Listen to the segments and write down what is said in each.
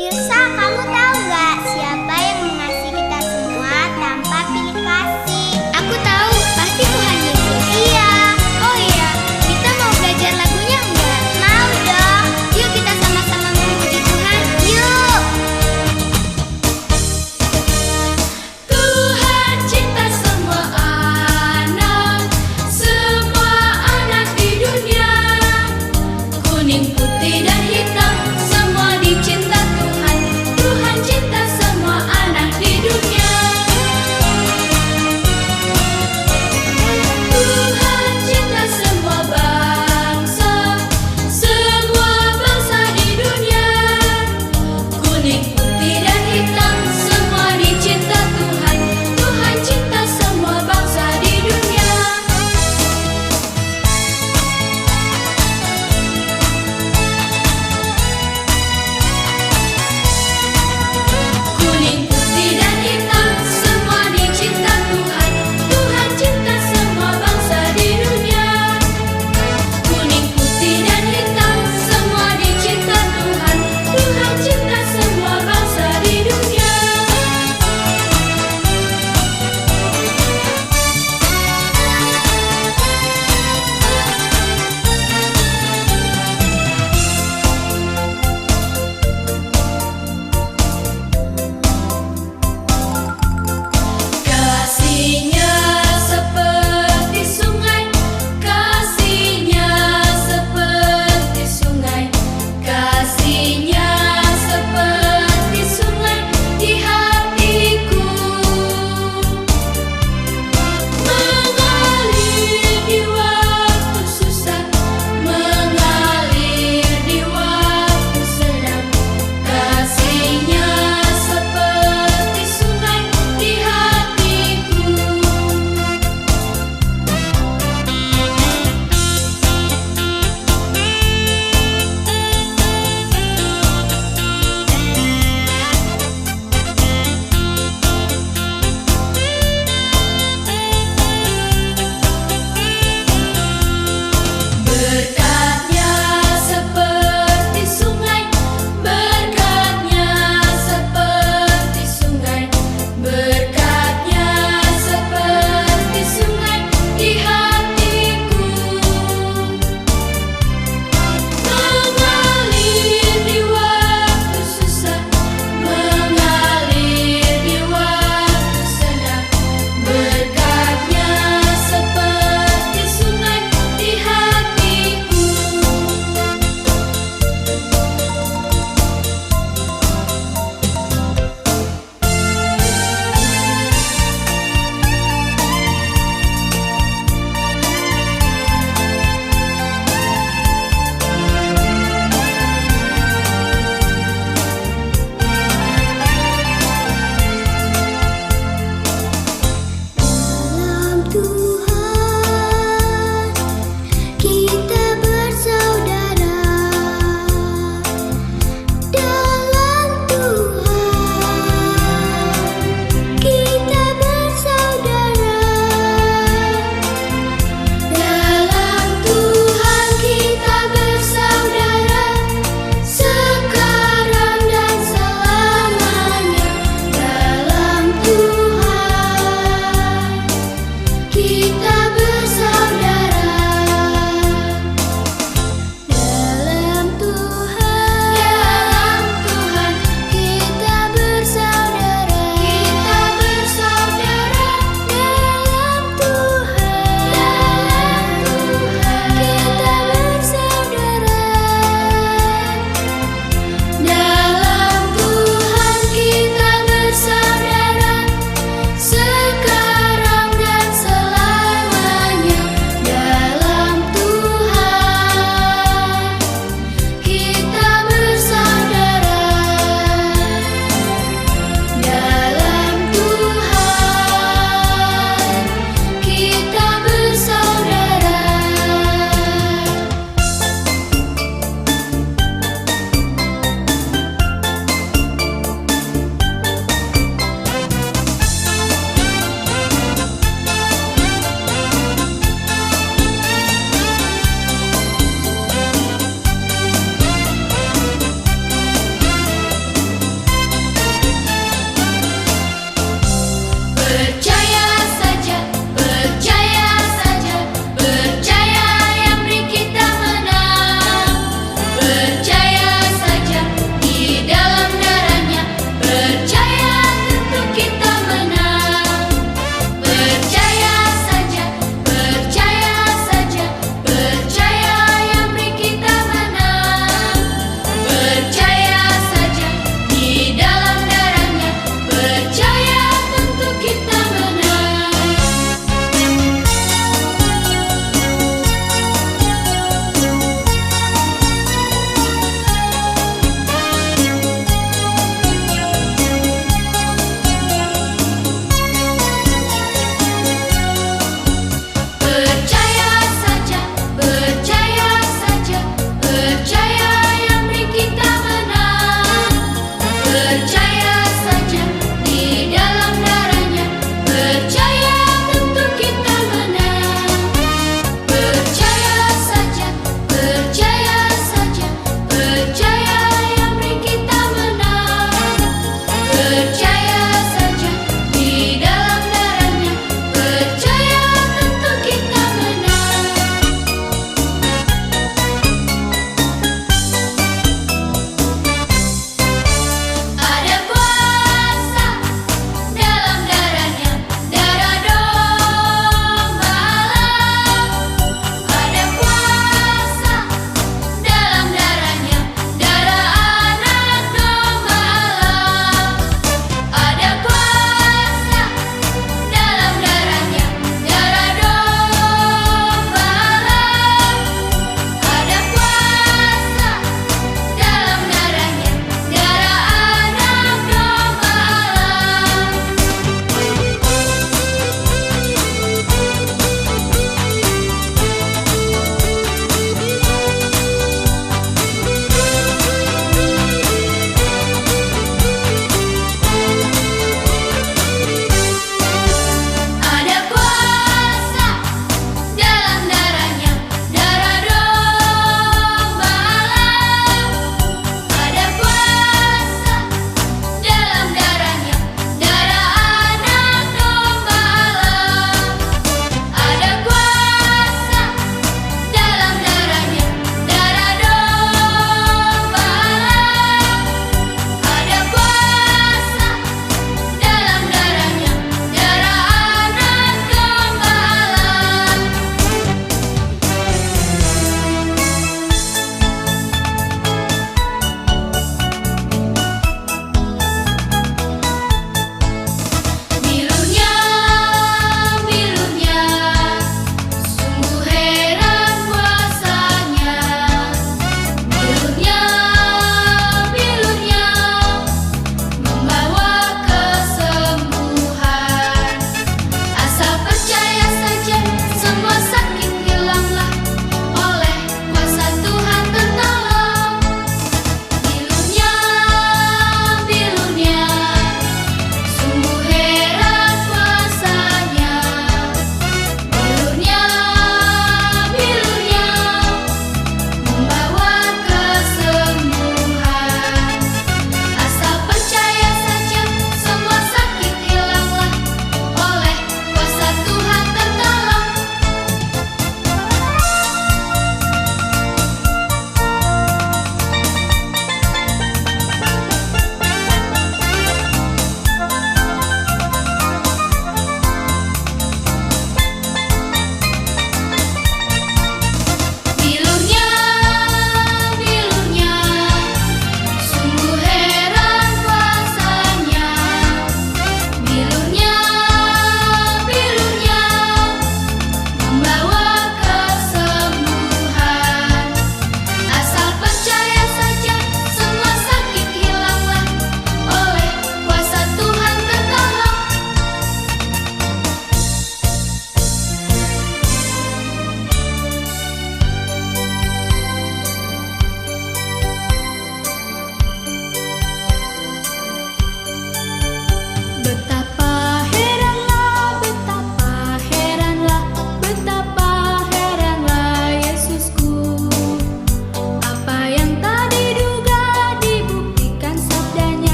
Tirsa, kamu tahu nggak siapa yang mengasihi kita semua tanpa pilih kasih? Aku tahu, pasti Tuhan Yesus. Iya. Oh iya, kita mau belajar lagunya nggak? Mau dong. Yuk kita sama-sama memuji Tuhan. Yuk. Tuhan cinta semua anak di dunia. Kuning, putih, dan hitam, semua dicinta Tuhan. Tuhan cinta semua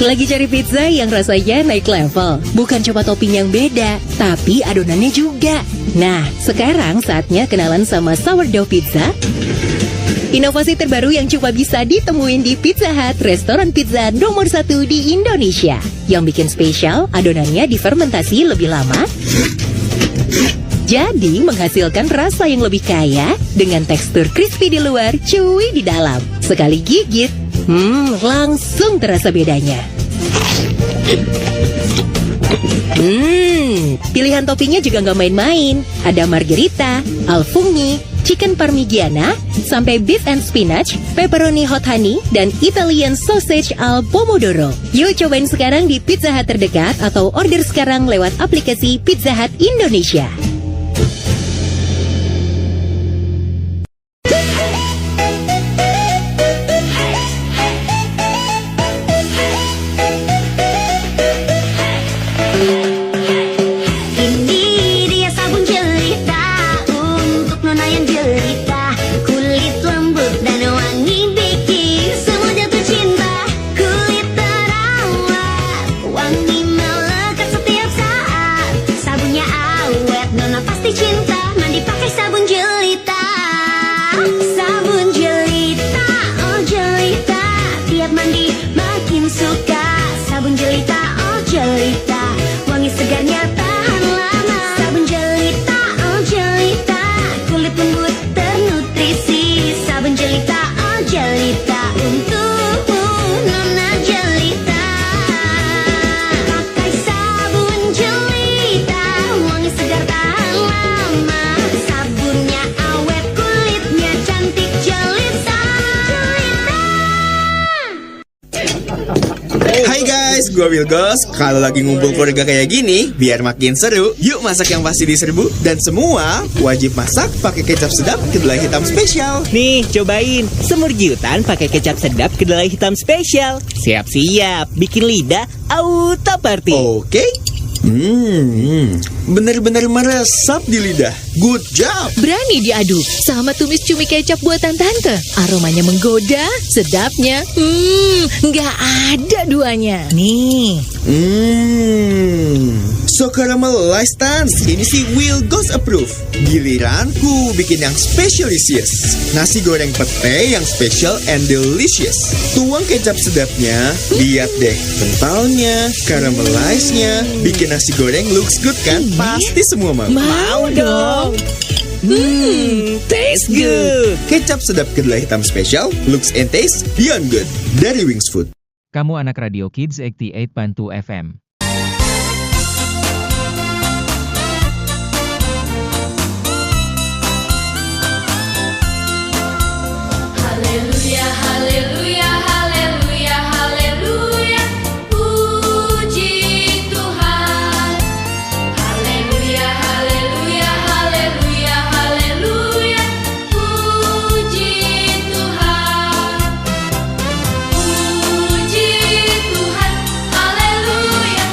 Lagi cari pizza yang rasanya naik level? Bukan cuma topping yang beda, tapi adonannya juga. Nah, sekarang saatnya kenalan sama sourdough pizza. Inovasi terbaru yang cuma bisa ditemuin di Pizza Hut, restoran pizza nomor 1 di Indonesia. Yang bikin spesial, adonannya difermentasi lebih lama. Jadi menghasilkan rasa yang lebih kaya dengan tekstur crispy di luar, chewy di dalam. Sekali gigit, langsung terasa bedanya. Pilihan toppingnya juga nggak main-main. Ada margherita, al funghi, chicken parmigiana, sampai beef and spinach, pepperoni hot honey, dan Italian sausage al pomodoro. Yuk cobain sekarang di Pizza Hut terdekat atau order sekarang lewat aplikasi Pizza Hut Indonesia. Hai guys, gue Wilgos. Kalau lagi ngumpul keluarga kayak gini, biar makin seru, yuk masak yang pasti diserbu. Dan semua wajib masak pakai kecap sedap kedelai hitam spesial. Nih, cobain semur jiutan pakai kecap sedap kedelai hitam spesial. Siap-siap, bikin lidah auto party. Oke. Bener-bener meresap di lidah. Good job. Berani diaduk sama tumis cumi kecap buatan tante. Aromanya menggoda, sedapnya, nggak ada duanya. Nih, So caramelized Tans. Ini sih Will Goes Approve. Giliranku bikin yang specialisious. Nasi goreng pete yang special and delicious. Tuang kecap sedapnya. Lihat deh kentalnya, caramelized-nya. Bikin nasi goreng looks good kan? Pasti semua mau. mau dong. Taste good. Kecap sedap kedelai hitam spesial, looks and taste beyond good. Dari Wings Food. Kamu anak Radio Kids 88.2 FM. Haleluya, haleluya, haleluya, haleluya. Puji Tuhan. Haleluya, haleluya, haleluya, haleluya. Puji Tuhan. Puji Tuhan. Haleluya.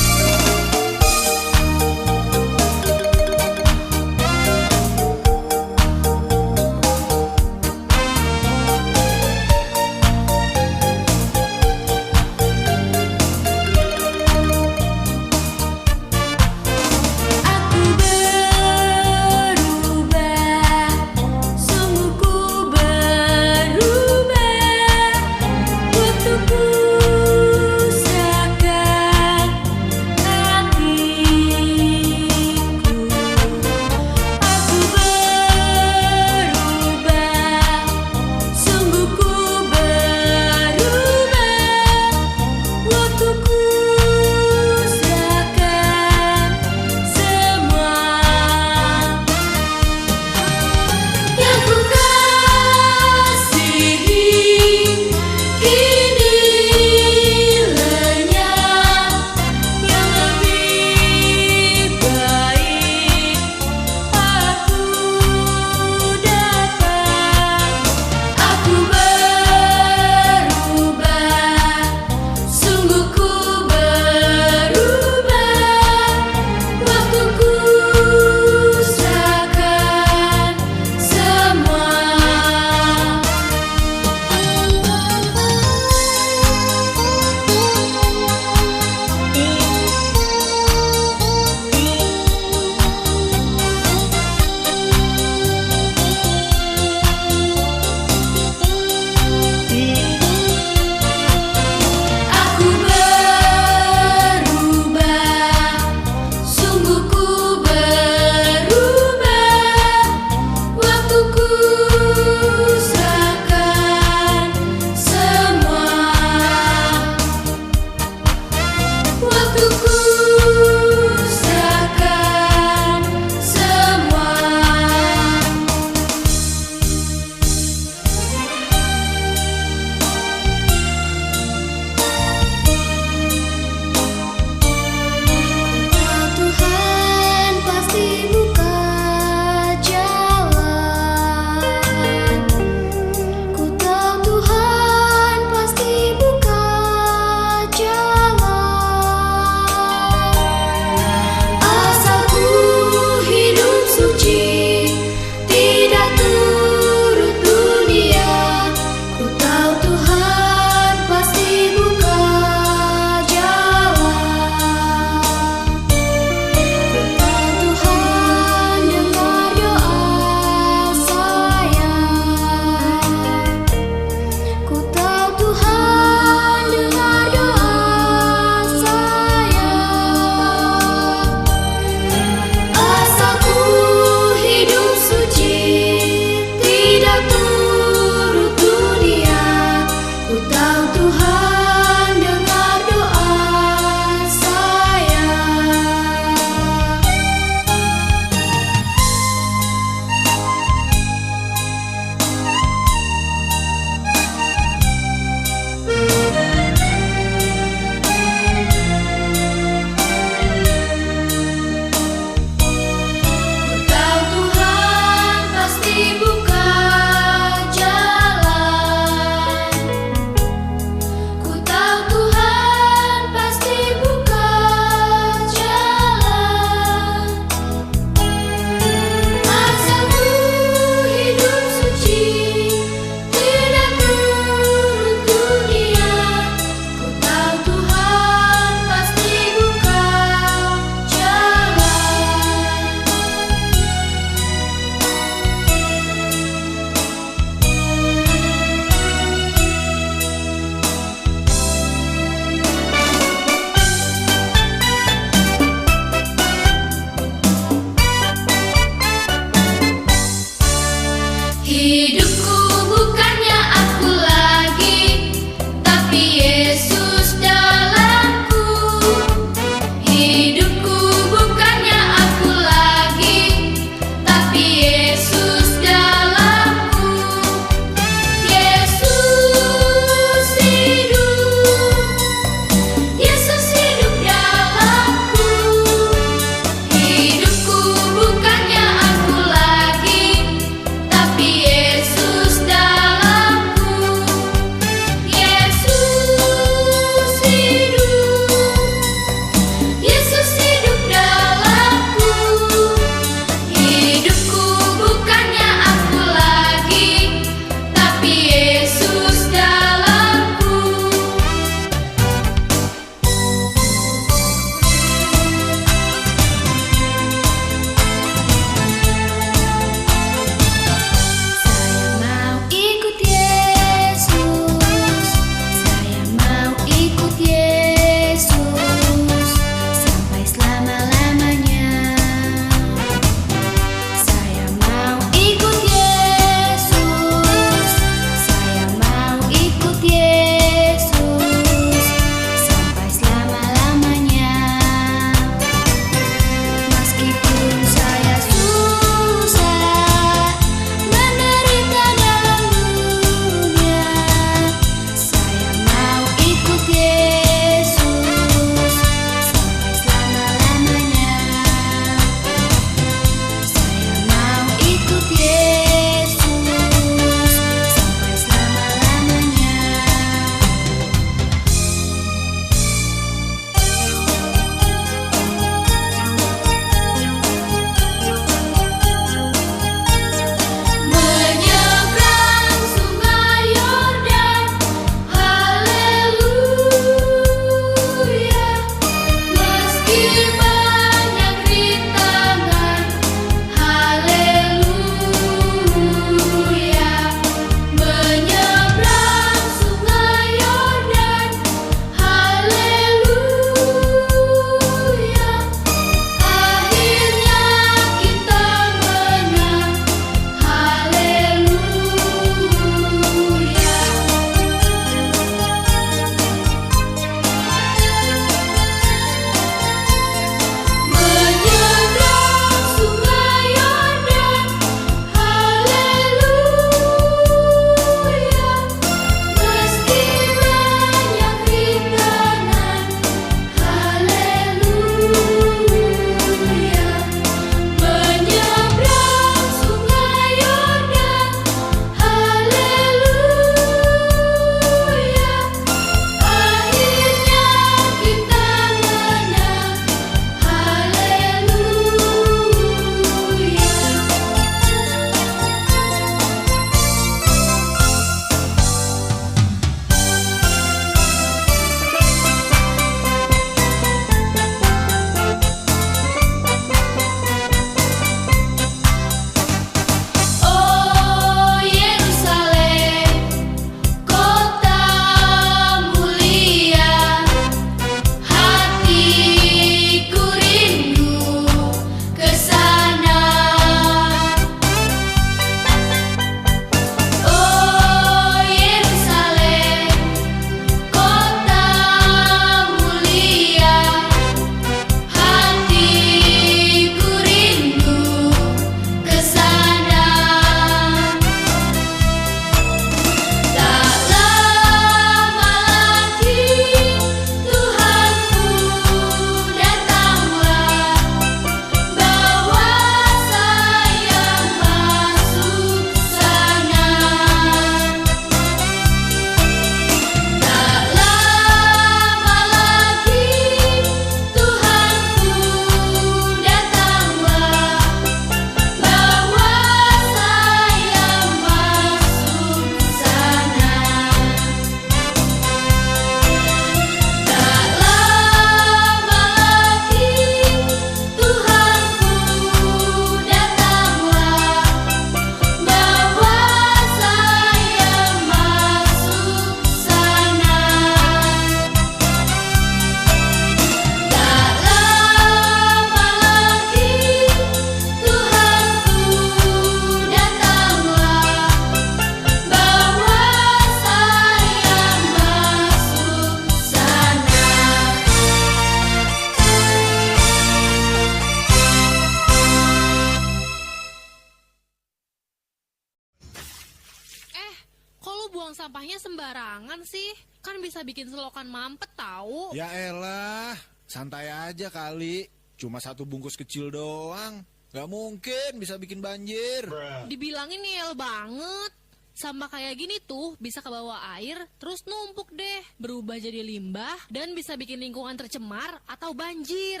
buang sampahnya sembarangan sih? Kan bisa bikin selokan mampet tahu. Ya elah, santai aja kali. Cuma satu bungkus kecil doang. Gak mungkin bisa bikin banjir. Dibilangin ngeyel banget. Sampah kayak gini tuh bisa kebawa air, terus numpuk deh, berubah jadi limbah, dan bisa bikin lingkungan tercemar atau banjir.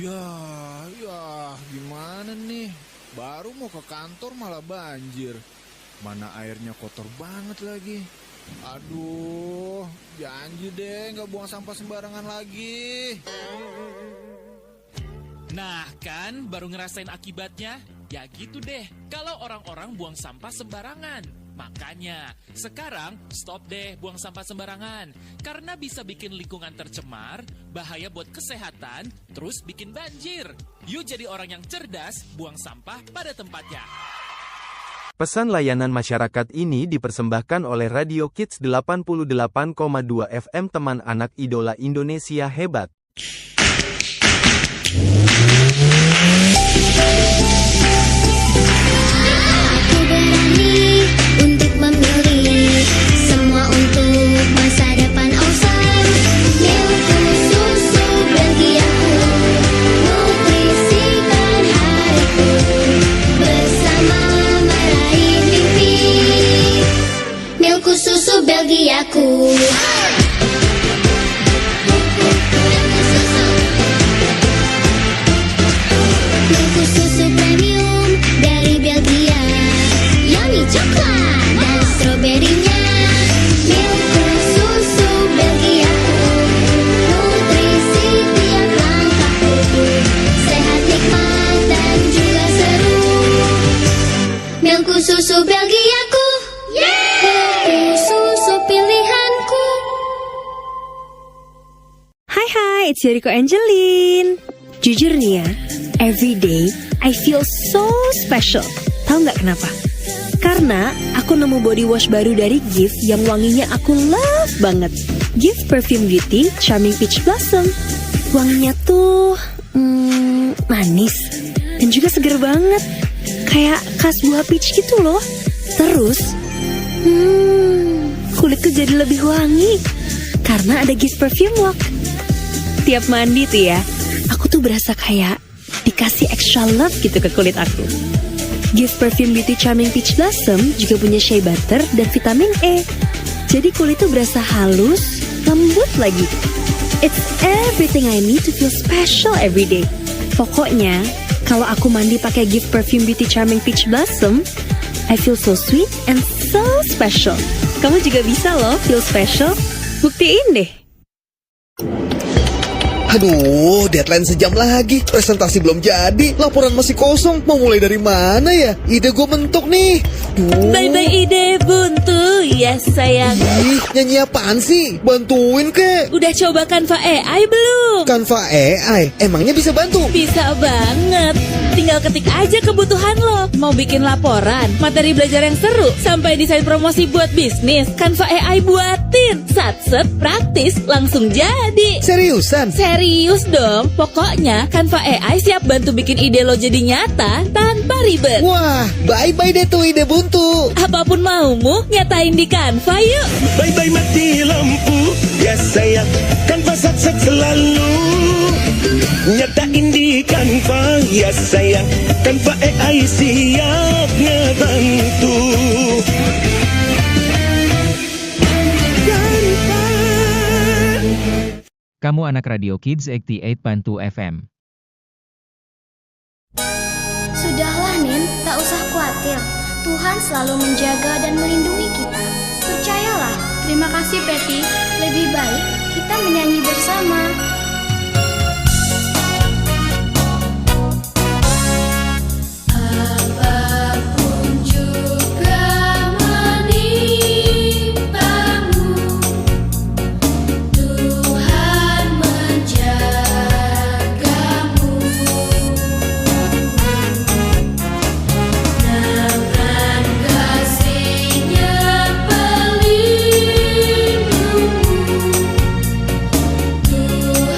Ya, gimana nih? Baru mau ke kantor malah banjir. Mana airnya kotor banget lagi. Aduh, janji deh nggak buang sampah sembarangan lagi. Nah kan, baru ngerasain akibatnya? Ya gitu deh, kalau orang-orang buang sampah sembarangan. Makanya, sekarang stop deh buang sampah sembarangan. Karena bisa bikin lingkungan tercemar, bahaya buat kesehatan, terus bikin banjir. Yuk jadi orang yang cerdas, buang sampah pada tempatnya. Pesan layanan masyarakat ini dipersembahkan oleh Radio Kids 88,2 FM, teman anak idola Indonesia hebat. Aku berani untuk memilih semua untuk masa depan awesome. Milku susu Belgiaku, nutrisikan hariku, bersama meraih mimpi. Milku susu Belgiaku. Milku susu premium dari Belgia, yummy coklat dan stroberinya. Milku susu Belgiaku, nutrisi tiap langkahku, sehat, nikmat dan juga seru. Milku susu Belgiaku, milku susu pilihanku. Hai, it's Yoriko Angelin. Jujur nih ya, every day I feel so special. Tahu nggak kenapa? Karena aku nemu body wash baru dari Gift yang wanginya aku love banget. Gift Perfume Beauty Charming Peach Blossom. Wanginya tuh manis dan juga seger banget, kayak khas buah peach gitu loh. Terus kulitku jadi lebih wangi karena ada Gift Perfume Walk. Tiap mandi tuh ya, aku tuh berasa kayak dikasih extra love gitu ke kulit aku. Gift Perfume Beauty Charming Peach Blossom juga punya shea butter dan vitamin E. Jadi kulit tuh berasa halus, lembut lagi. It's everything I need to feel special every day. Pokoknya, kalau aku mandi pakai Gift Perfume Beauty Charming Peach Blossom, I feel so sweet and so special. Kamu juga bisa loh feel special. Buktiin deh. Aduh, deadline sejam lagi. Presentasi belum jadi, laporan masih kosong. Mau mulai dari mana ya? Ide gue mentok nih. Bye-bye ide buntu, ya sayang. Ih, nyanyi apaan sih? Bantuin kek. Udah coba Canva AI belum? Canva AI? Emangnya bisa bantu? Bisa banget. Tinggal ketik aja kebutuhan lo. Mau bikin laporan, materi belajar yang seru, sampai desain promosi buat bisnis, Canva AI buatin. Satset, praktis, langsung jadi. Seriusan? Serius dong. Pokoknya Canva AI siap bantu bikin ide lo jadi nyata tanpa ribet. Wah, bye-bye deh tuh ide buntu. Apapun maumu, nyatain di Canva yuk. Bye-bye mati lampu, ya sayang, Canva Satset selalu nyatain di Canva, ya sayang, Canva AI siap ngebantu. Kamu anak Radio Kids 88.2 FM. Sudahlah Nin, tak usah khawatir. Tuhan selalu menjaga dan melindungi kita. Percayalah. Terima kasih Patty. Lebih baik kita menyanyi bersama. Apapun juga menimpamu, Tuhan menjagamu. Dengan kasih-Nya pelindungmu, Tuhan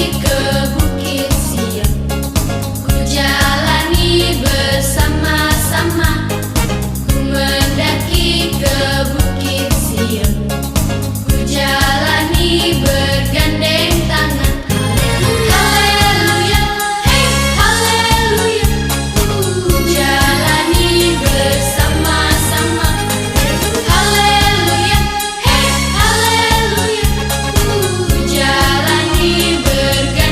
ke Bukit Siang. Ku jalani bersama-sama, ku mendaki ke Bukit Siang. Ku jalani bergandeng tangan. Haleluya, hey haleluya. Ku jalani bersama-sama. Haleluya, hey haleluya. Ku jalani bergandeng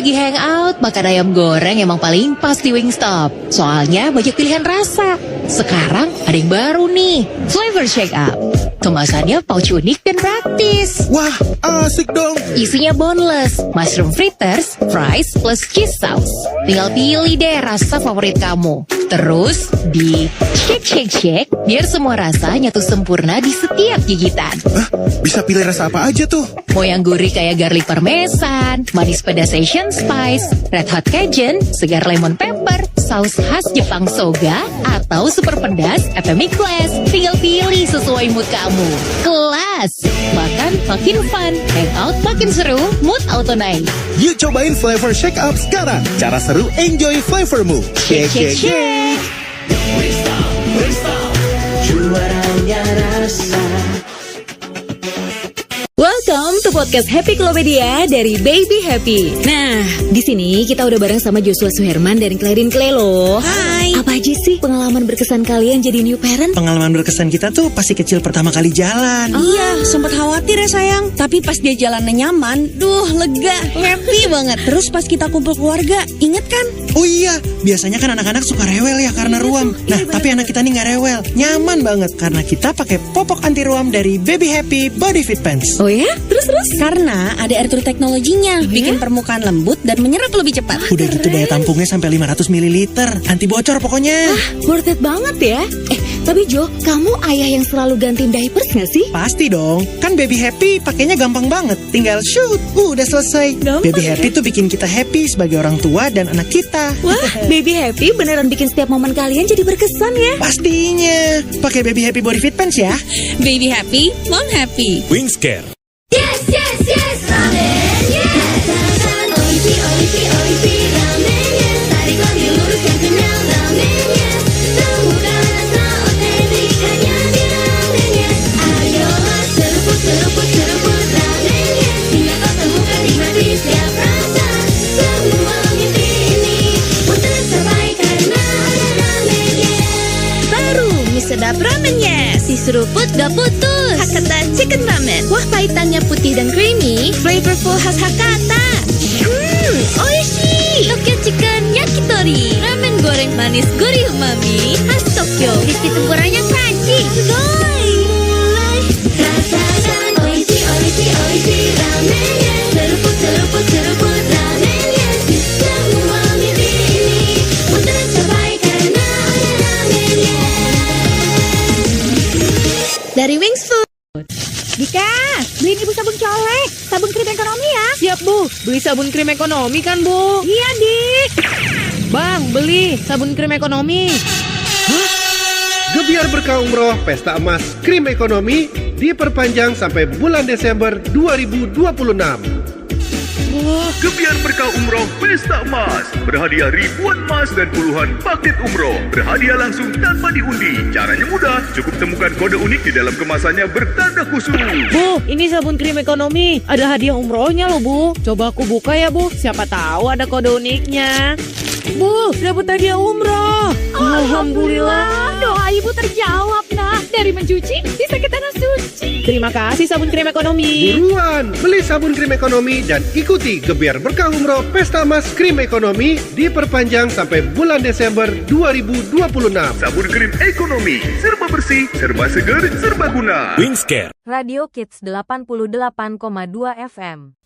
Lagi hangout, makan ayam goreng emang paling pas di Wingstop. Soalnya banyak pilihan rasa. Sekarang ada yang baru nih, Flavor Shake Up. Kemasannya pouch unik dan praktis. Wah, asik dong. Isinya boneless, mushroom fritters, fries, plus cheese sauce. Tinggal pilih deh rasa favorit kamu. Terus di shake biar semua rasa nyatu sempurna di setiap gigitan. Bisa pilih rasa apa aja tuh? Mau yang gurih kayak garlic parmesan, manis pedas Asian spice, red hot Cajun, segar lemon pepper, saus khas Jepang soga, atau super pedas epemic blast. Tinggal pilih sesuai mood kamu. Kelas, makan makin fun, hangout makin seru, mood auto naik. Yuk cobain Flavor Shake Up sekarang. Cara seru, enjoy flavormu. Shake. Juaranya rasa. Welcome to podcast Happy Klopedia dari Baby Happy. Nah, di sini kita udah bareng sama Joshua Suherman dari Clarin Clay loh. Hai. Apa aja sih pengalaman berkesan kalian jadi new parent? Pengalaman berkesan kita tuh pasti kecil pertama kali jalan. Iya, sempat khawatir ya sayang. Tapi pas dia jalannya nyaman, lega, happy banget. Terus pas kita kumpul keluarga, inget kan? Oh iya, biasanya kan anak-anak suka rewel ya karena ruam. Nah, tapi anak kita nih nggak rewel, nyaman banget karena kita pakai popok anti ruam dari Baby Happy Body Fit Pants. Oh ya? Terus? Karena ada air true teknologinya, bikin permukaan lembut dan menyerap lebih cepat. Udah gitu daya tampungnya sampai 500 ml, anti bocor pokoknya. Worth it banget ya. Tapi Jo, kamu ayah yang selalu gantiin diapers gak sih? Pasti dong, kan Baby Happy pakainya gampang banget. Tinggal shoot, udah selesai. Baby Happy tuh bikin kita happy sebagai orang tua dan anak kita. Wah, Baby Happy beneran bikin setiap momen kalian jadi berkesan ya. Pastinya, pakai Baby Happy Body Fit Pants ya. Baby Happy, Mom Happy. Wingscare. Yes, ramen, yes. Rasakan oishi, ramennya. Tarik lagi luruskan kenyang ramennya. Temukan rasa otentikanya di ramennya. Ayolah seruput ramennya. Hingga kau temukan nikmati setiap rasa. Semua mimpi ini pun tercapai karena ada ramennya. Baru mie sedap ramennya. Si seruput gak putus. Hakata Chicken Ramen. Wah, pahitannya putih dan creamy. Flavorful khas Hakata. Oishi. Tokyo Chicken Yakitori. Ramen goreng manis gurih umami khas Tokyo. Crispy tempurannya crunchy. Doi. Rasakan oishi ramennya. Seruput ramennya. Semua mimpi ini pun tercapai karena ada ramennya. Dari Wings Food. Dika, beliin ibu sabun colek, sabun krim ekonomi ya. Siap Bu, beli sabun krim ekonomi kan Bu? Iya Dik. Bang, beli sabun krim ekonomi. Gebiar Berkah Umroh Pesta Emas Krim Ekonomi diperpanjang sampai bulan Desember 2026. Gebiar Berkah Umroh Pesta Emas. Berhadiah ribuan emas dan puluhan paket umroh. Berhadiah langsung tanpa diundi. Caranya mudah, cukup temukan kode unik di dalam kemasannya bertanda khusus. Bu, ini sabun krim ekonomi. Ada hadiah umrohnya loh Bu. Coba aku buka ya Bu, siapa tahu ada kode uniknya. Bu, dapat hadiah umroh. Alhamdulillah. Doa ibu terjawab nak. Dari mencuci bisa ke tanah suci. Terima kasih sabun krim ekonomi. Buruan, beli sabun krim ekonomi dan ikuti Gebiar Berkah Umroh Pesta Emas Krim Ekonomi diperpanjang sampai bulan Desember 2026. Sabun krim ekonomi, serba bersih, serba segar, serba guna. Wingscare. Radio Kids 88,2 FM.